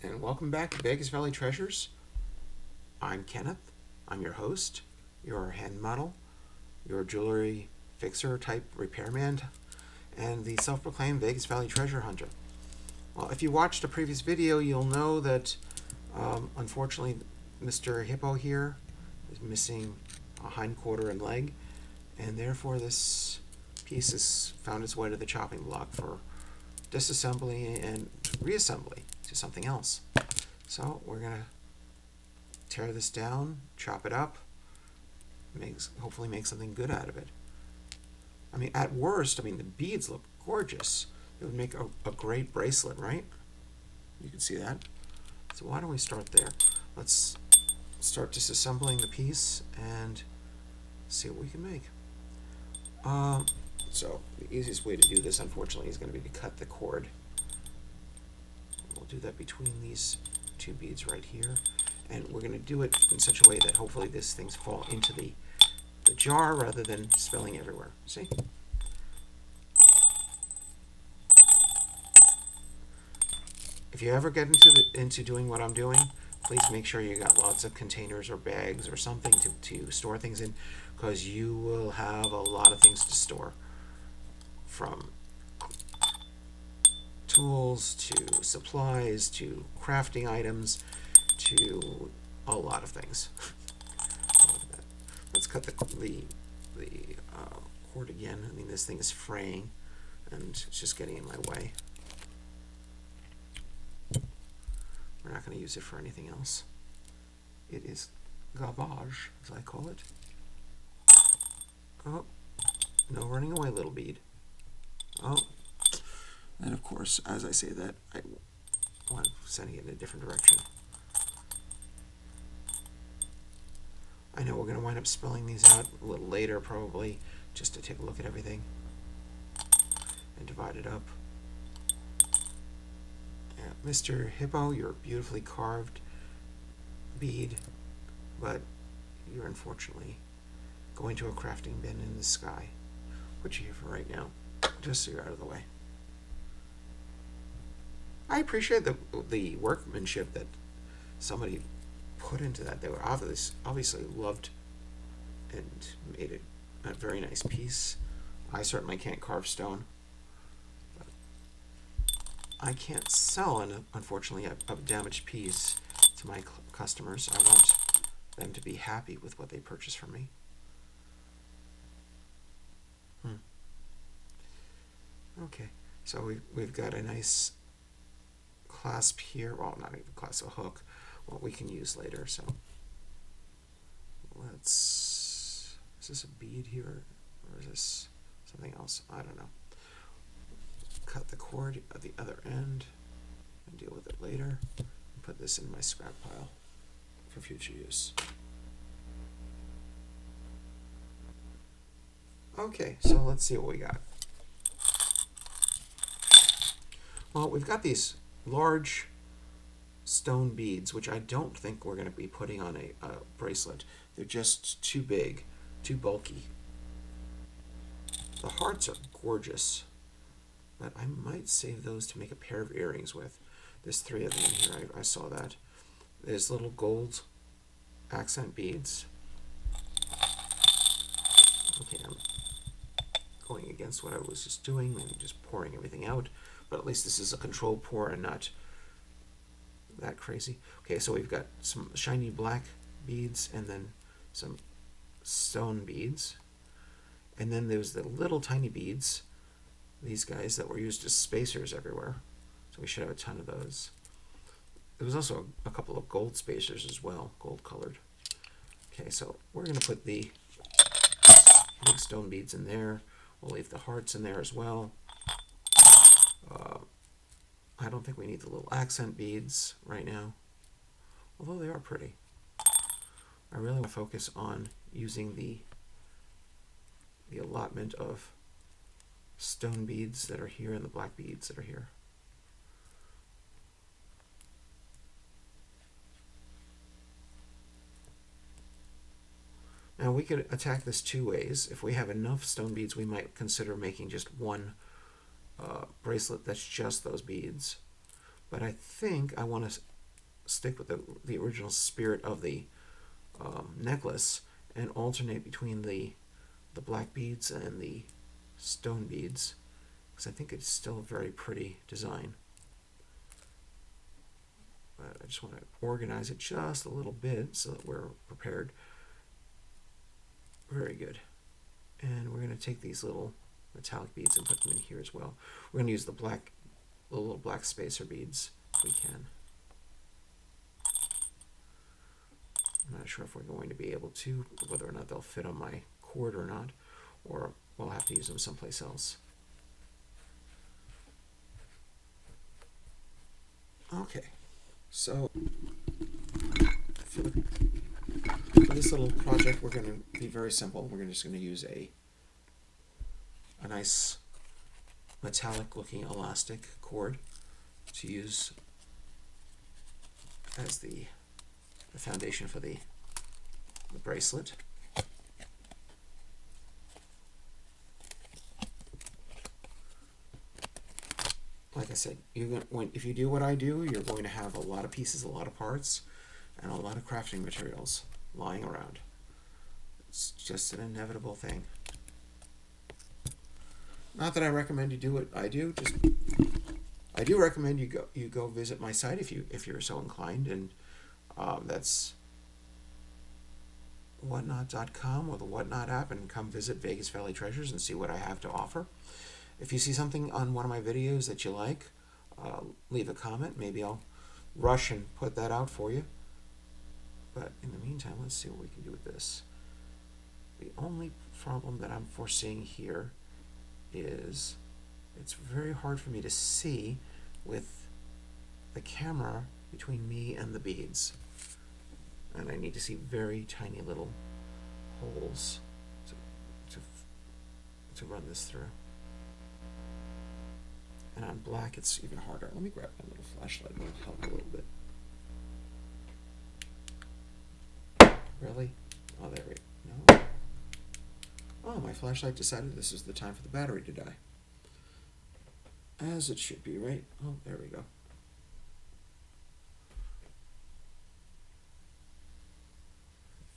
and welcome back to Vegas Valley Treasures. I'm Kenneth. I'm your host, your hand model, your jewelry fixer type repairman, and the self-proclaimed Vegas Valley Treasure Hunter. Well, if you watched a previous video, you'll know that unfortunately Mr. Hippo here is missing a hindquarter and leg, and therefore this piece has found its way to the chopping block for disassembly and reassembly to something else. So we're gonna tear this down, chop it up, hopefully make something good out of it. I mean, at worst, the beads look gorgeous. It would make a great bracelet, right? You can see that. So why don't we start there? Let's start disassembling the piece and see what we can make. So the easiest way to do this, unfortunately, is going to be to cut the cord. We'll do that between these two beads right here, and we're going to do it in such a way that hopefully these things fall into the jar rather than spilling everywhere. See? If you ever get into doing what I'm doing, please make sure you got lots of containers or bags or something to store things in, because you will have a lot of things to store, from tools to supplies to crafting items to a lot of things. Let's cut the cord again. This thing is fraying and it's just getting in my way. We're not going to use it for anything else. It is garbage, as I call it. Oh, no running away, little bead. Oh, and of course, as I say that, I'm sending it in a different direction. I know we're going to wind up spelling these out a little later, probably, just to take a look at everything and divide it up. Mr. Hippo, you're a beautifully carved bead, but you're unfortunately going to a crafting bin in the sky. Put you here for right now, just so you're out of the way. I appreciate the workmanship that somebody put into that. They were obviously loved and made it a very nice piece. I certainly can't carve stone. I can't sell, unfortunately, a damaged piece to my customers. I want them to be happy with what they purchase from me. Okay, so we've got a nice clasp here. Well, not even clasp, a hook. What we can use later. So is this a bead here, or is this something else? I don't know. Cut the cord at the other end and deal with it later. Put this in my scrap pile for future use. Okay, so let's see what we got. Well, we've got these large stone beads, which I don't think we're going to be putting on a bracelet. They're just too big, too bulky. The hearts are gorgeous, but I might save those to make a pair of earrings with. There's 3 of them in here. I saw that. There's little gold accent beads. Okay, I'm going against what I was just doing and just pouring everything out, but at least this is a controlled pour and not that crazy. Okay, so we've got some shiny black beads and then some stone beads, and then there's the little tiny beads, these guys that were used as spacers everywhere, so we should have a ton of those. There was also a couple of gold spacers as well, gold colored. Okay, so we're going to put the big stone beads in there. We'll leave the hearts in there as well. I don't think we need the little accent beads right now, although they are pretty. I really want to focus on using the allotment of stone beads that are here and the black beads that are here. Now we could attack this 2 ways. If we have enough stone beads, we might consider making just one bracelet that's just those beads. But I think I want to stick with the original spirit of the necklace and alternate between the black beads and the stone beads, because I think it's still a very pretty design. But I just want to organize it just a little bit so that we're prepared. Very good. And we're going to take these little metallic beads and put them in here as well. We're going to use the little black spacer beads if we can. I'm not sure if we're going to be able to, whether or not they'll fit on my cord or not, or we'll have to use them someplace else. Okay, so for this little project, we're going to be very simple. We're just going to use a nice metallic looking elastic cord to use as the foundation for the bracelet. Like I said, if you do what I do, you're going to have a lot of pieces, a lot of parts, and a lot of crafting materials lying around. It's just an inevitable thing. Not that I recommend you do what I do. I do recommend you go visit my site if you're so inclined, and that's whatnot.com or the Whatnot app, and come visit Vegas Valley Treasures and see what I have to offer. If you see something on one of my videos that you like, leave a comment. Maybe I'll rush and put that out for you. But in the meantime, let's see what we can do with this. The only problem that I'm foreseeing here is it's very hard for me to see with the camera between me and the beads. And I need to see very tiny little holes to run this through. And on black, it's even harder. Let me grab my little flashlight. It'll help a little bit. Really? Oh, there we go. No. Oh, my flashlight decided this is the time for the battery to die. As it should be, right? Oh, there we go.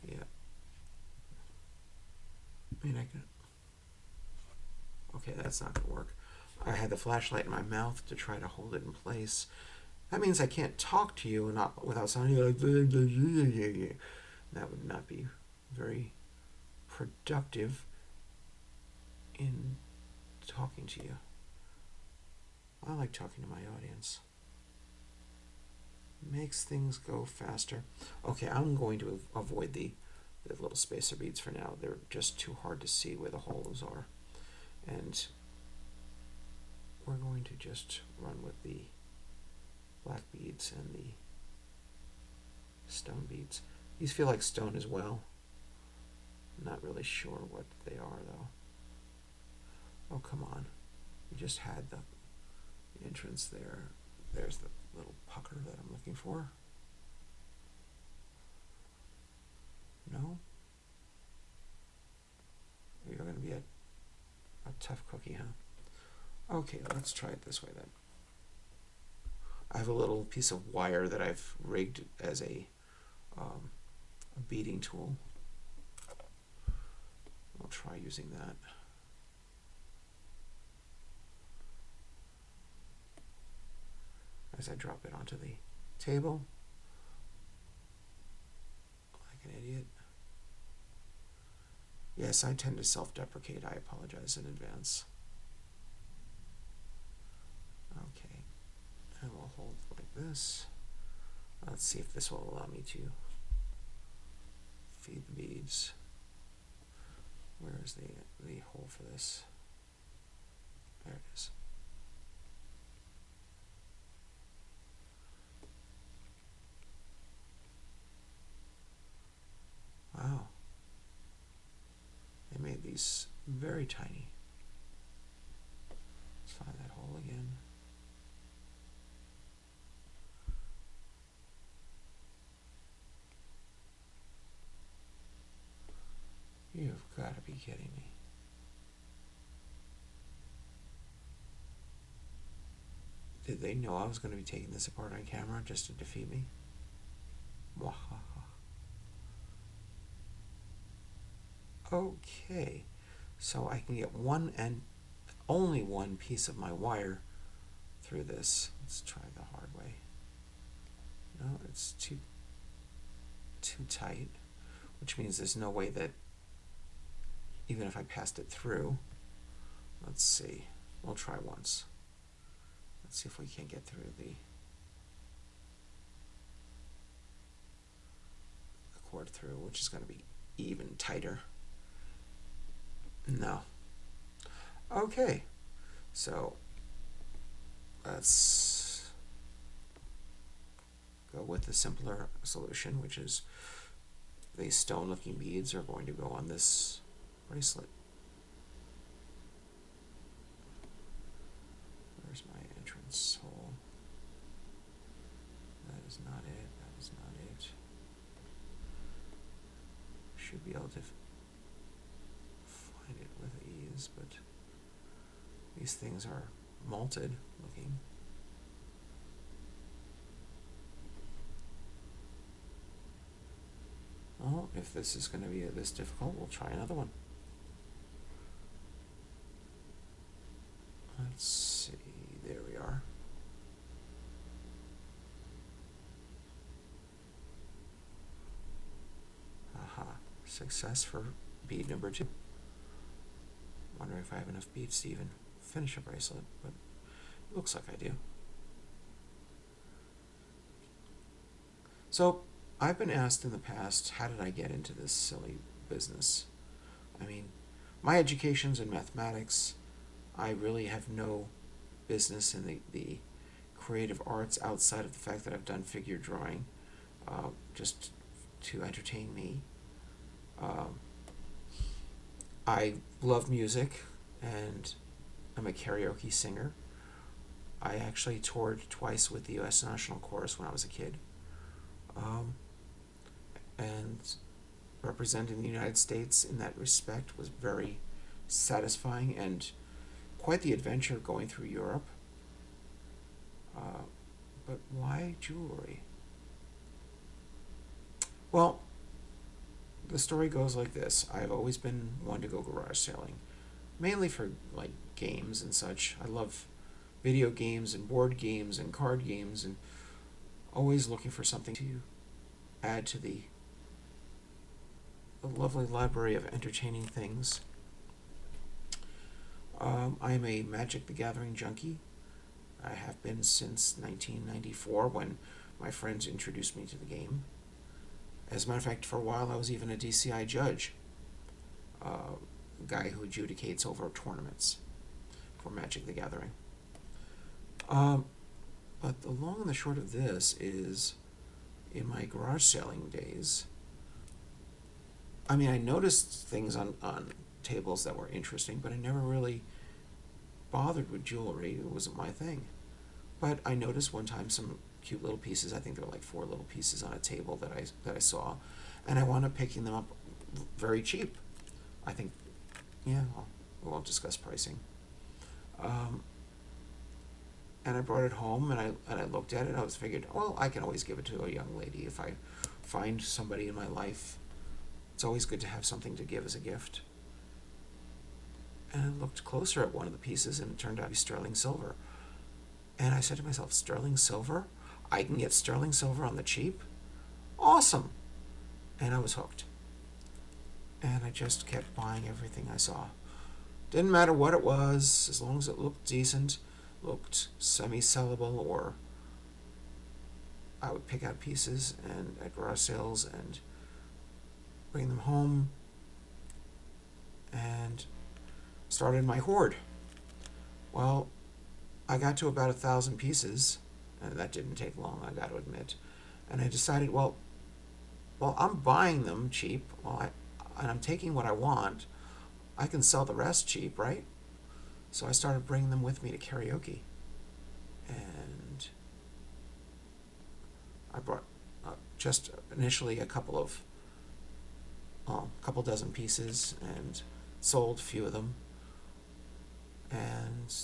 Yeah. I mean, I can... Okay, that's not going to work. I had the flashlight in my mouth to try to hold it in place. That means I can't talk to you without sounding like... That would not be very productive in talking to you. I like talking to my audience. Makes things go faster. Okay, I'm going to avoid the little spacer beads for now. They're just too hard to see where the holes are. And we're going to just run with the black beads and the stone beads. These feel like stone as well. I'm not really sure what they are though. Oh, come on. We just had the entrance there. There's the little pucker that I'm looking for. No? You're going to be a tough cookie, huh? Okay, let's try it this way then. I have a little piece of wire that I've rigged as a beading tool. I'll try using that. As I drop it onto the table, like an idiot. Yes, I tend to self-deprecate. I apologize in advance. Okay, and we'll hold like this. Let's see if this will allow me to feed the beads. Where is the hole for this? There it is. Wow. They made these very tiny. Let's find that hole again. You've got to be kidding me. Did they know I was going to be taking this apart on camera just to defeat me? Mwahaha. Okay, so I can get one and only one piece of my wire through this. Let's try the hard way. No, it's too tight, which means there's no way that even if I passed it through. Let's see. We'll try once. Let's see if we can get through the cord through, which is going to be even tighter. No. Okay. So let's go with the simpler solution, which is these stone-looking beads are going to go on this bracelet. Where's my entrance hole? That is not it. That is not it. Should be able to find it with ease, but these things are malted looking. Well, if this is going to be this difficult, we'll try another one. Let's see, there we are. Aha, success for bead number 2. Wondering if I have enough beads to even finish a bracelet, but it looks like I do. So, I've been asked in the past, how did I get into this silly business? I mean, my education's in mathematics. I really have no business in the creative arts outside of the fact that I've done figure drawing, just to entertain me. I love music, and I'm a karaoke singer. I actually toured twice with the U.S. National Chorus when I was a kid. And representing the United States in that respect was very satisfying and quite the adventure going through Europe. But why jewelry? Well, the story goes like this. I've always been one to go garage sailing, mainly for like games and such. I love video games and board games and card games, and always looking for something to add to the lovely library of entertaining things. I'm a Magic the Gathering junkie. I have been since 1994 when my friends introduced me to the game. As a matter of fact, for a while I was even a DCI judge, a guy who adjudicates over tournaments for Magic the Gathering. But the long and the short of this is, in my garage sailing days, I mean, I noticed things on tables that were interesting, but I never really bothered with jewelry. It wasn't my thing. But I noticed one time some cute little pieces. I think there were like 4 little pieces on a table that I saw, and I wound up picking them up very cheap. I think, yeah, we won't discuss pricing. And I brought it home, and I looked at it. I was figured, well, I can always give it to a young lady if I find somebody in my life. It's always good to have something to give as a gift. And I looked closer at one of the pieces, and it turned out to be sterling silver. And I said to myself, sterling silver? I can get sterling silver on the cheap? Awesome! And I was hooked. And I just kept buying everything I saw. Didn't matter what it was, as long as it looked decent, looked semi-sellable, or I would pick out pieces and at garage sales and bring them home and started my hoard. Well, I got to about 1,000 pieces, and that didn't take long, I got to admit. And I decided, well, I'm buying them cheap, and I'm taking what I want. I can sell the rest cheap, right? So I started bringing them with me to karaoke, and I brought just initially a couple dozen pieces, and sold a few of them, and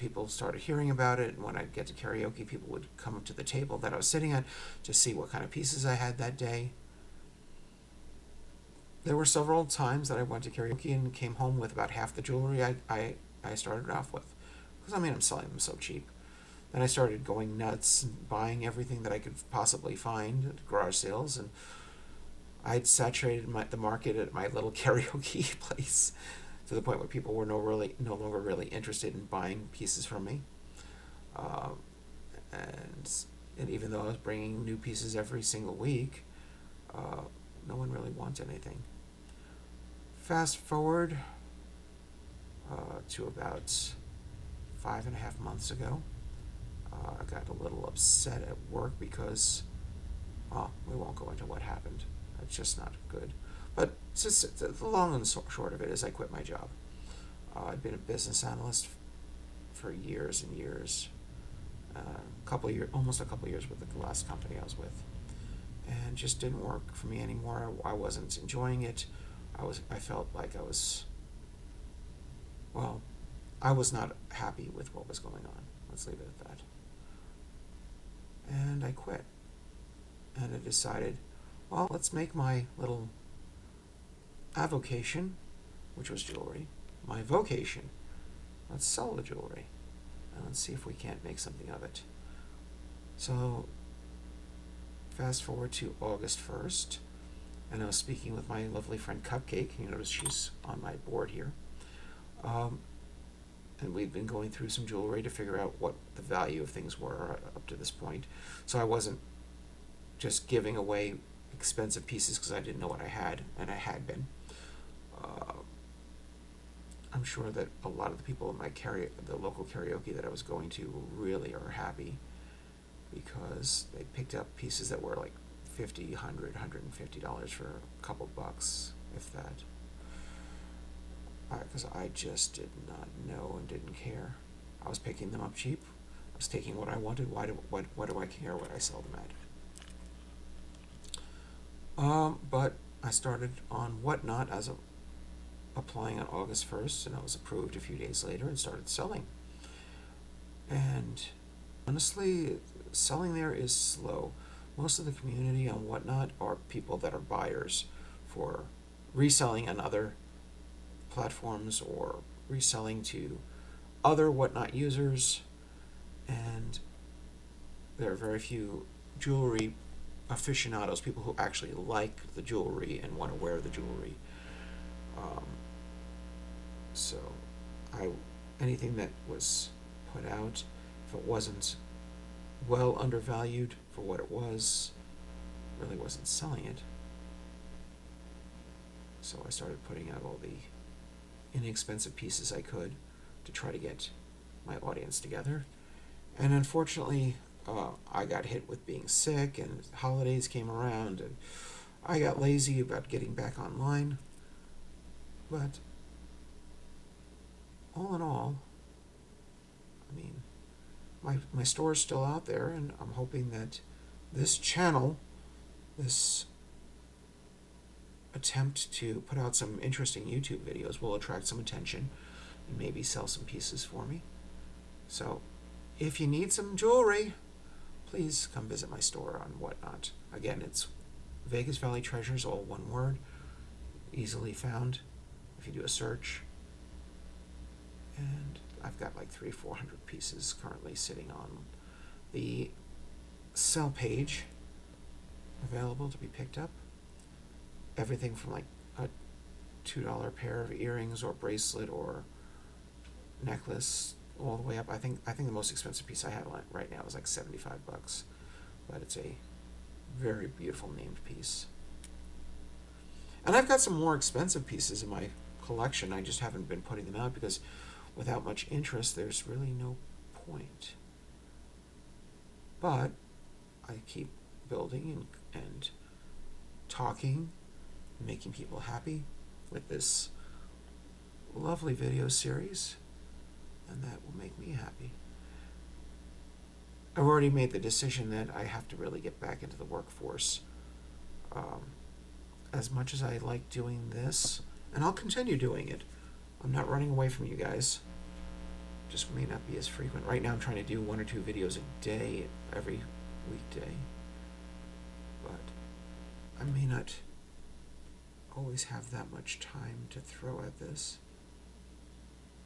people started hearing about it, and when I'd get to karaoke, people would come up to the table that I was sitting at to see what kind of pieces I had that day. There were several times that I went to karaoke and came home with about half the jewelry I started off with. Because, I mean, I'm selling them so cheap. Then I started going nuts and buying everything that I could possibly find at garage sales, and I'd saturated the market at my little karaoke place to the point where people were no longer really interested in buying pieces from me. Um, and even though I was bringing new pieces every single week, no one really wanted anything. Fast forward to about 5.5 months ago. I got a little upset at work because, well, we won't go into what happened. It's just not good. But the long and short of it is I quit my job. I'd been a business analyst for years and years, almost a couple years with the last company I was with, and just didn't work for me anymore. I wasn't enjoying it. I felt like I was not happy with what was going on. Let's leave it at that. And I quit. And I decided, well, let's make my little avocation, which was jewelry, my vocation. Let's sell the jewelry. And let's see if we can't make something of it. So, fast forward to August 1st, and I was speaking with my lovely friend Cupcake. You notice she's on my board here. And we've been going through some jewelry to figure out what the value of things were up to this point. So I wasn't just giving away expensive pieces because I didn't know what I had, and I had been. I'm sure that a lot of the people in the local karaoke that I was going to really are happy because they picked up pieces that were like $50, $100, $150 for a couple bucks, if that. Because I just did not know and didn't care. I was picking them up cheap. I was taking what I wanted. What do I care what I sell them at? But I started on Whatnot applying on August 1st, and I was approved a few days later and started selling. And honestly, selling there is slow. Most of the community on Whatnot are people that are buyers for reselling on other platforms or reselling to other Whatnot users, and there are very few jewelry aficionados, people who actually like the jewelry and want to wear the jewelry. So anything that was put out, if it wasn't well undervalued for what it was, really wasn't selling it. So I started putting out all the inexpensive pieces I could to try to get my audience together. And unfortunately, I got hit with being sick, and holidays came around, and I got lazy about getting back online. But all in all, I mean, my store's still out there, and I'm hoping that this channel, this attempt to put out some interesting YouTube videos, will attract some attention and maybe sell some pieces for me. So if you need some jewelry, please come visit my store on Whatnot. Again, it's VegasValleyTreasures, all one word, easily found if you do a search. And I've got like 300-400 pieces currently sitting on the sell page available to be picked up. Everything from like a $2 pair of earrings or bracelet or necklace all the way up. I think the most expensive piece I have right now is like $75, but it's a very beautiful named piece. And I've got some more expensive pieces in my collection. I just haven't been putting them out because without much interest, there's really no point. But I keep building and talking, making people happy with this lovely video series, and that will make me happy. I've already made the decision that I have to really get back into the workforce. As much as I like doing this, and I'll continue doing it, I'm not running away from you guys. just may not be as frequent. Right now I'm trying to do 1 or 2 videos a day every weekday, but I may not always have that much time to throw at this,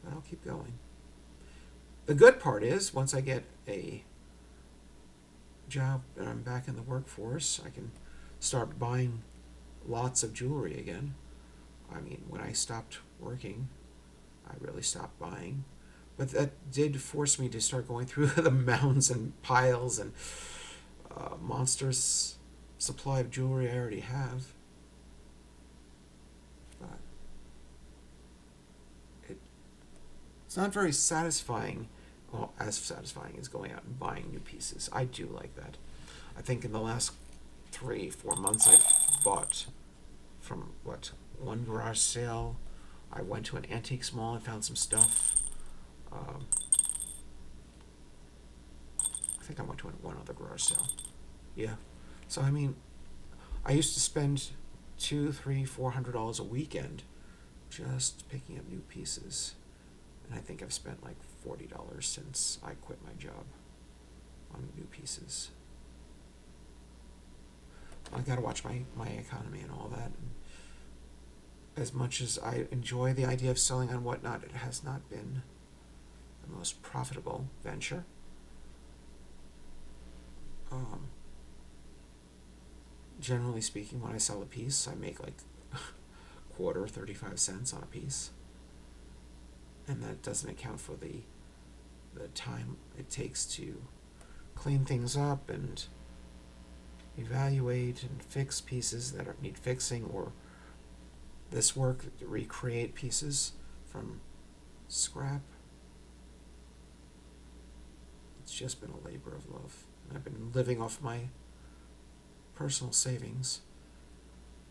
but I'll keep going. The good part is, once I get a job and I'm back in the workforce, I can start buying lots of jewelry again. I mean, when I stopped working, I really stopped buying. But that did force me to start going through the mounds and piles and monstrous supply of jewelry I already have. But it's not very satisfying, well, as satisfying as going out and buying new pieces. I do like that. I think in the last 3-4 months I've bought from, one garage sale. I went to an antiques mall and found some stuff. I think I went to one other garage sale. Yeah. So, I mean, I used to spend $200, $300, $400 a weekend just picking up new pieces. And I think I've spent like $40 since I quit my job on new pieces. I gotta watch my economy and all that. And as much as I enjoy the idea of selling on Whatnot, it has not been the most profitable venture. Generally speaking, when I sell a piece, I make like quarter, 35 cents on a piece. And that doesn't account for the time it takes to clean things up and evaluate and fix pieces that need fixing, or this work to recreate pieces from scrap. It's just been a labor of love. I've been living off my personal savings.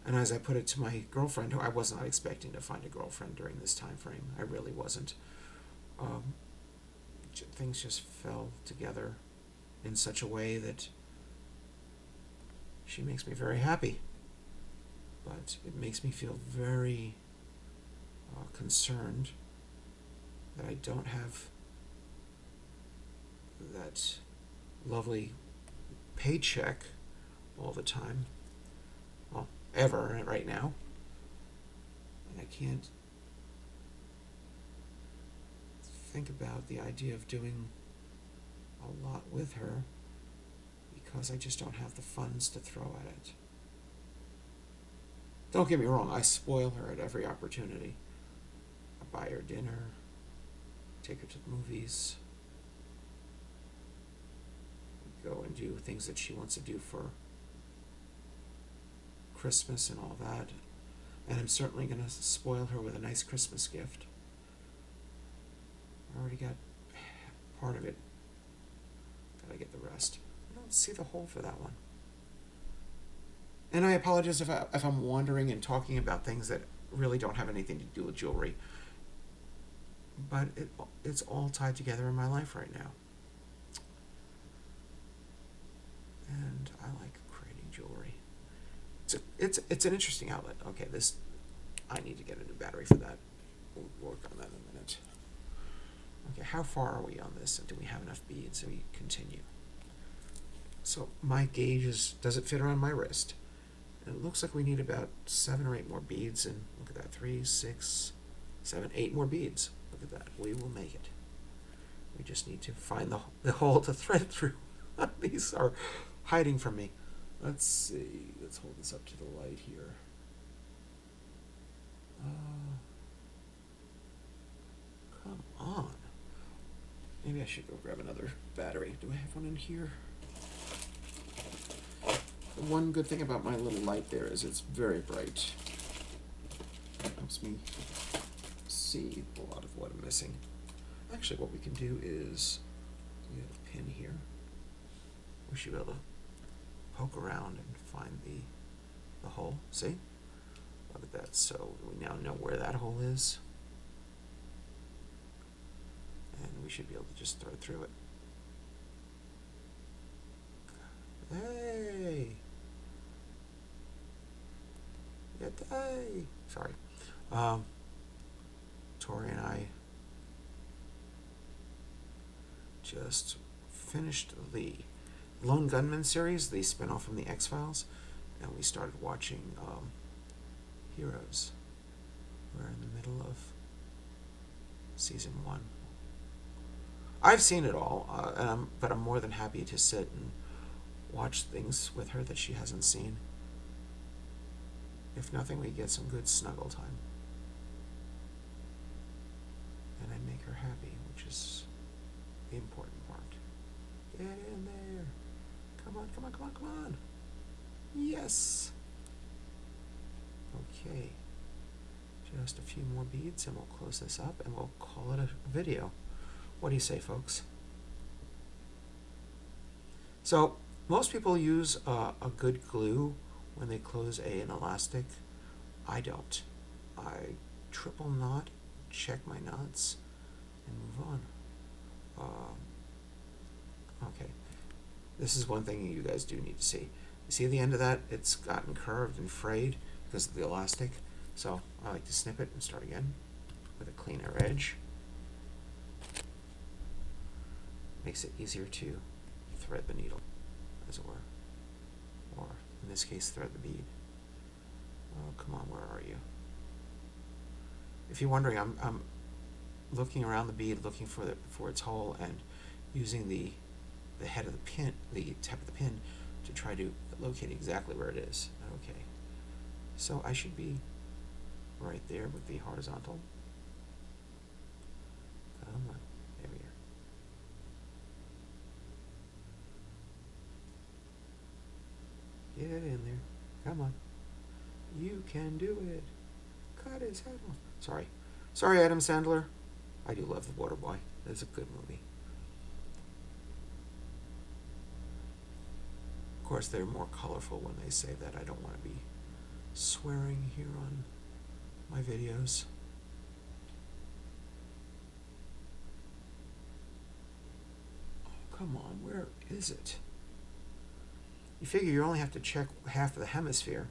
And as I put it to my girlfriend, who I was not expecting to find a girlfriend during this time frame, I really wasn't. Things just fell together in such a way that she makes me very happy. But it makes me feel very concerned that I don't have that lovely paycheck all the time. Well, ever right now. And I can't think about the idea of doing a lot with her because I just don't have the funds to throw at it. Don't get me wrong, I spoil her at every opportunity. I buy her dinner, take her to the movies, go and do things that she wants to do for Christmas and all that. And I'm certainly going to spoil her with a nice Christmas gift. I already got part of it. Gotta get the rest. I don't see the hole for that one. And I apologize if I'm wandering and talking about things that really don't have anything to do with jewelry. But it's all tied together in my life right now. And I like creating jewelry. It's an interesting outlet. Okay, I need to get a new battery for that. We'll work on that in a minute. Okay, how far are we on this? And do we have enough beads so we continue? So my gauge does it fit around my wrist? And it looks like we need about 7 or 8 more beads. And look at that, 3, 6, 7, 8 more beads. Look at that, we will make it. We just need to find the hole to thread through. These are hiding from me. Let's see, let's hold this up to the light here. Come on. Maybe I should go grab another battery. Do I have one in here? The one good thing about my little light there is it's very bright. It helps me see a lot of what I'm missing. Actually, what we can do is, we have a pin here. We should be able to poke around and find the hole. See? Look at that. So we now know where that hole is. And we should be able to just thread through it. Hey! Yay! Sorry. Tori and I just finished the Lone Gunman series, the spinoff from the X-Files, and we started watching Heroes. We're in the middle of season 1. I've seen it all, but I'm more than happy to sit and watch things with her that she hasn't seen. If nothing, we get some good snuggle time. And I make her happy, which is the important part. Get in there. Come on, come on, come on, come on. Yes. Okay. Just a few more beads and we'll close this up and we'll call it a video. What do you say, folks? So, most people use a good glue when they close an elastic. I don't. I triple knot, check my knots, and move on. Okay. This is one thing you guys do need to see. You see the end of that? It's gotten curved and frayed because of the elastic. So I like to snip it and start again with a cleaner edge. Makes it easier to thread the needle, as it were. Or, in this case, thread the bead. Oh, come on, where are you? If you're wondering, I'm looking around the bead, looking for its hole, and using the head of the pin, the tip of the pin, to try to locate exactly where it is. Okay. So I should be right there with the horizontal. Come on. There we are. Get in there. Come on. You can do it. Cut his head off. Sorry. Sorry, Adam Sandler. I do love The Waterboy. It's a good movie. Of course, they're more colorful when they say that. I don't want to be swearing here on my videos. Oh, come on. Where is it? You figure you only have to check half of the hemisphere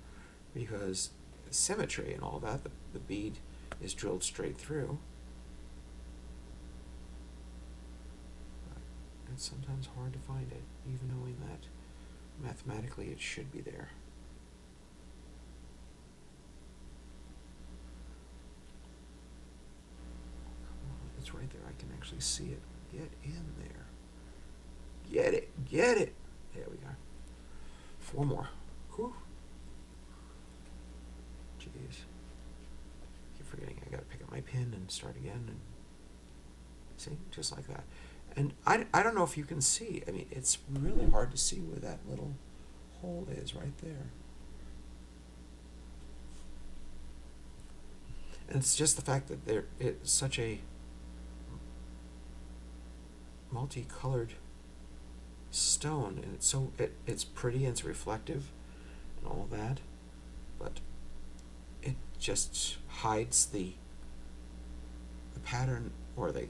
because symmetry and all that, the bead is drilled straight through. But it's sometimes hard to find it, even knowing that mathematically it should be there. Come on, it's right there. I can actually see it. Get in there. Get it. Get it. There we go. 4 more. Whew. Jeez. Keep forgetting I gotta pick up my pin and start again. And see, just like that. And I don't know if you can see. I mean, it's really hard to see where that little hole is right there. And it's just the fact that it's such a multicolored stone, and it's pretty and it's reflective and all that, but it just hides the pattern, or the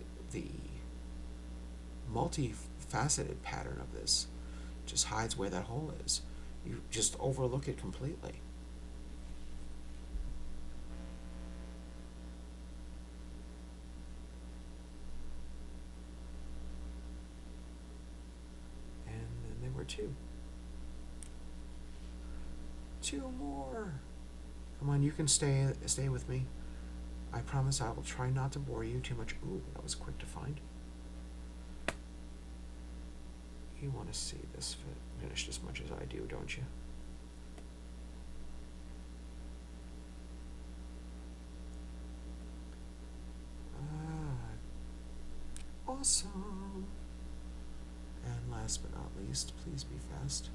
multifaceted pattern of this. Just hides where that hole is. You just overlook it completely. Two more. Come on, you can stay with me. I promise I will try not to bore you too much. Ooh, that was quick to find. You want to see this finished as much as I do, don't you? Awesome. And last but not least, please be fast.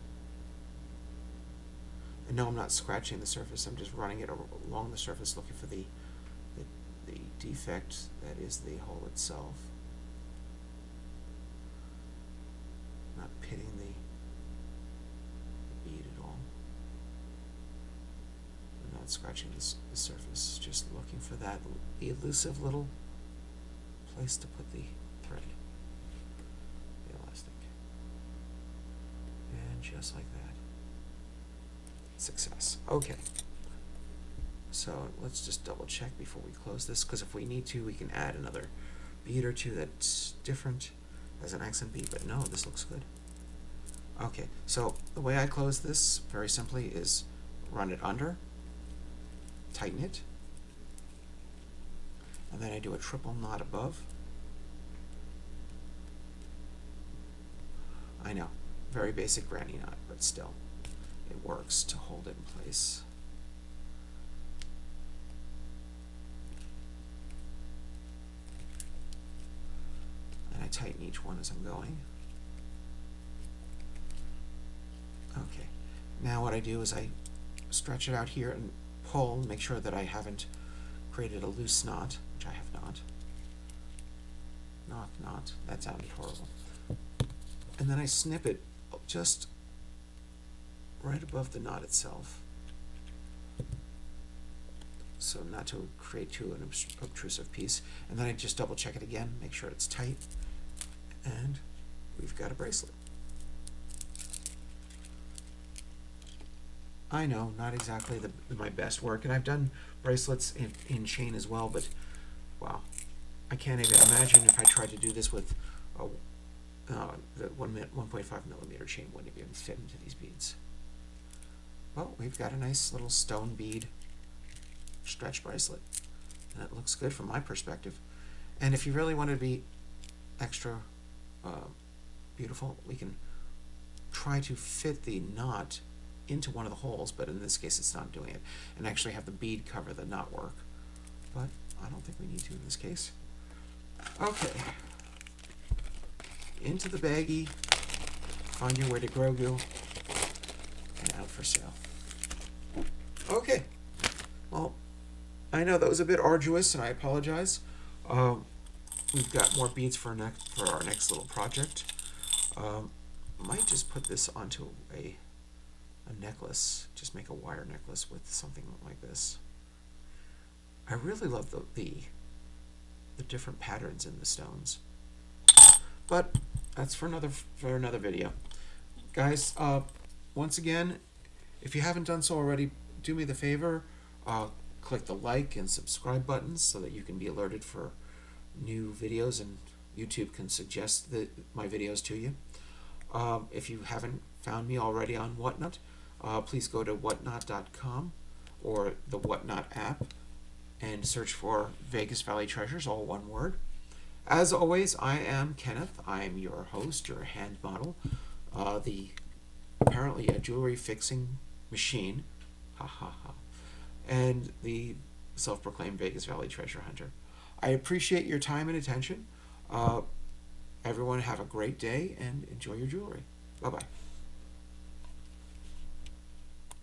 And no, I'm not scratching the surface. I'm just running it along the surface, looking for the defect that is the hole itself. Not pitting the bead at all. I'm not scratching the surface, just looking for that elusive little place to put the thread, the elastic. And just like that. Success. Okay. So let's just double check before we close this, because if we need to, we can add another bead or two that's different as an accent bead, but no, this looks good. Okay, so the way I close this very simply is run it under, tighten it, and then I do a triple knot above. I know, very basic granny knot, but still, it works to hold it in place. And I tighten each one as I'm going. Okay, now what I do is I stretch it out here and pull, make sure that I haven't created a loose knot, which I have not. Knot, that sounded horrible. And then I snip it just right above the knot itself, so not to create too an obtrusive piece. And then I just double check it again, make sure it's tight, and we've got a bracelet. I know, not exactly my best work, and I've done bracelets in chain as well, but wow, I can't even imagine if I tried to do this with the 1.5 millimeter chain wouldn't even fit into these beads. Well, we've got a nice little stone bead stretch bracelet, and it looks good from my perspective. And if you really want to be extra beautiful, we can try to fit the knot into one of the holes, but in this case it's not doing it, and actually have the bead cover the knot work. But I don't think we need to in this case. Okay, into the baggie, find your way to Grogu, and out for sale. Okay, well, I know that was a bit arduous, and I apologize. We've got more beads for our next little project. Might just put this onto a necklace, just make a wire necklace with something like this. I really love the different patterns in the stones, but that's for another video, guys. Once again, if you haven't done so already, do me the favor, click the like and subscribe buttons so that you can be alerted for new videos, and YouTube can suggest my videos to you. If you haven't found me already on Whatnot, please go to whatnot.com or the Whatnot app and search for VegasValleyTreasures, all one word. As always, I am Kenneth. I am your host, your hand model, apparently a jewelry fixing machine, ha ha ha, and the self-proclaimed Vegas Valley treasure hunter. I appreciate your time and attention. Everyone have a great day and enjoy your jewelry. Bye-bye.